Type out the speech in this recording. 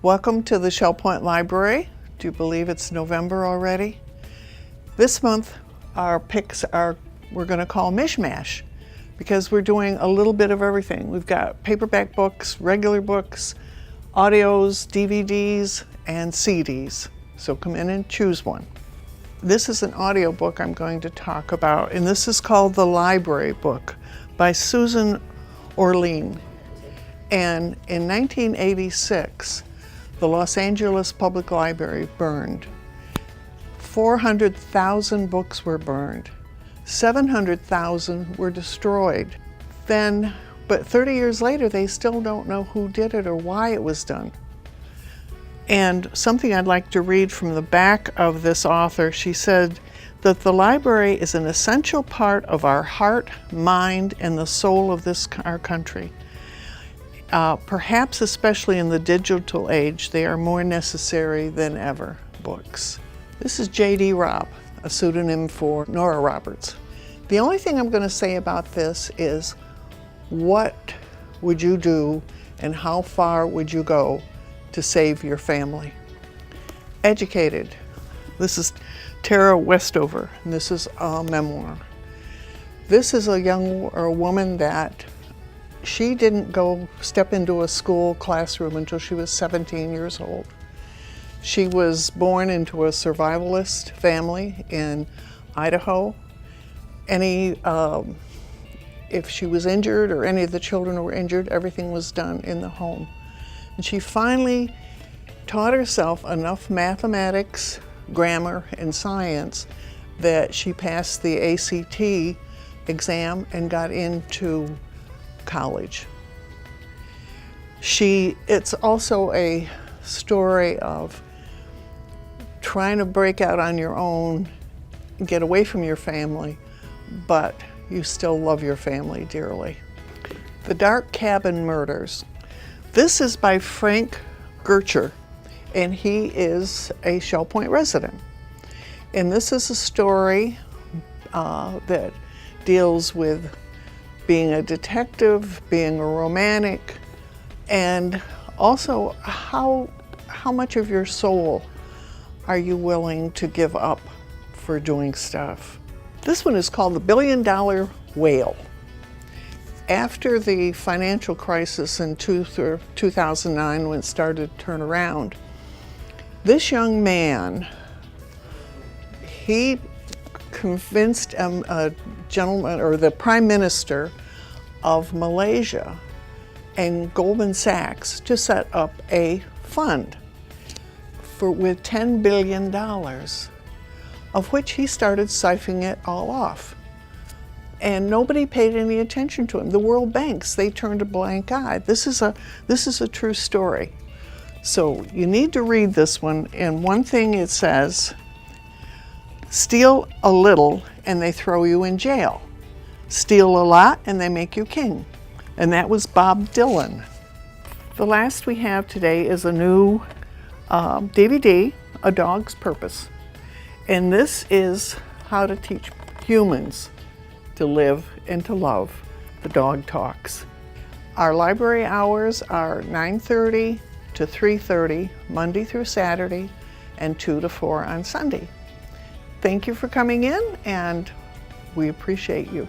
Welcome to the Shell Point Library. Do you believe it's November already? This month, our picks are, we're going to call mishmash, because we're doing a little bit of everything. We've got paperback books, regular books, audios, DVDs, and CDs. So come in and choose one. This is an audiobook I'm going to talk about, and this is called The Library Book by Susan Orlean. And in 1986, the Los Angeles Public Library burned. 400,000 books were burned. 700,000 were destroyed. But 30 years later, they still don't know who did it or why it was done. And something I'd like to read from the back of this author, she said that the library is an essential part of our heart, mind, and the soul of our country. Perhaps especially in the digital age, they are more necessary than ever, books. This is J.D. Robb, a pseudonym for Nora Roberts. The only thing I'm going to say about this is, what would you do and how far would you go to save your family? Educated. This is Tara Westover, and this is a memoir. This is a woman that she didn't go step into a school classroom until she was 17 years old. She was born into a survivalist family in Idaho. If she was injured or any of the children were injured, everything was done in the home. And she finally taught herself enough mathematics, grammar, and science that she passed the ACT exam and got into college. It's also a story of trying to break out on your own, get away from your family, but you still love your family dearly. The Dark Cabin Murders. This is by Frank Gertcher, and he is a Shell Point resident. And this is a story that deals with being a detective, being a romantic, and also how much of your soul are you willing to give up for doing stuff. This one is called The $1 Billion Whale. After the financial crisis in 2009, when it started to turn around, this young man, he convinced a gentleman, or the Prime Minister of Malaysia and Goldman Sachs, to set up a fund with $10 billion, of which he started siphoning it all off. And nobody paid any attention to him. The world banks, they turned a blind eye. This is a true story. So you need to read this one. And one thing it says, steal a little and they throw you in jail. Steal a lot and they make you king. And that was Bob Dylan. The last we have today is a new DVD, A Dog's Purpose. And this is how to teach humans to live and to love. The dog talks. Our library hours are 9:30 to 3:30, Monday through Saturday, and 2 to 4 on Sunday. Thank you for coming in, and we appreciate you.